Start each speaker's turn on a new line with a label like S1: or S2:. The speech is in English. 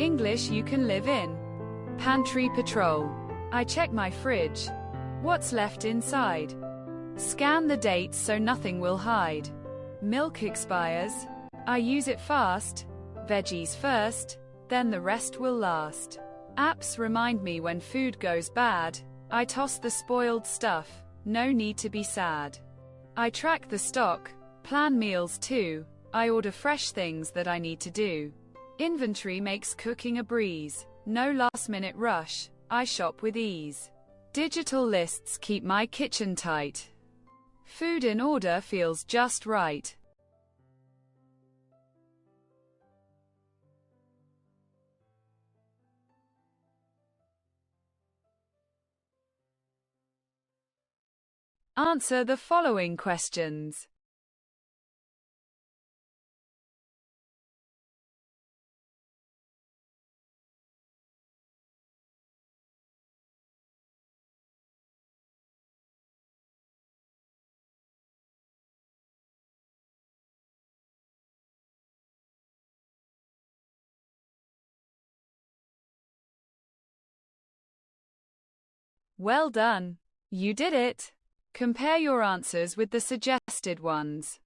S1: English you can live in. Pantry patrol. I check my fridge. What's left inside? Scan the dates so nothing will hide. Milk expires. I use it fast. Veggies first, then the rest will last. Apps remind me when food goes bad. I toss the spoiled stuff, no need to be sad. I track the stock, plan meals too. I order fresh things that I need to do. Inventory makes cooking a breeze. No last-minute rush, I shop with ease. Digital lists keep my kitchen tight. Food in order feels just right. Answer the following questions. Well done. You did it. Compare your answers with the suggested ones.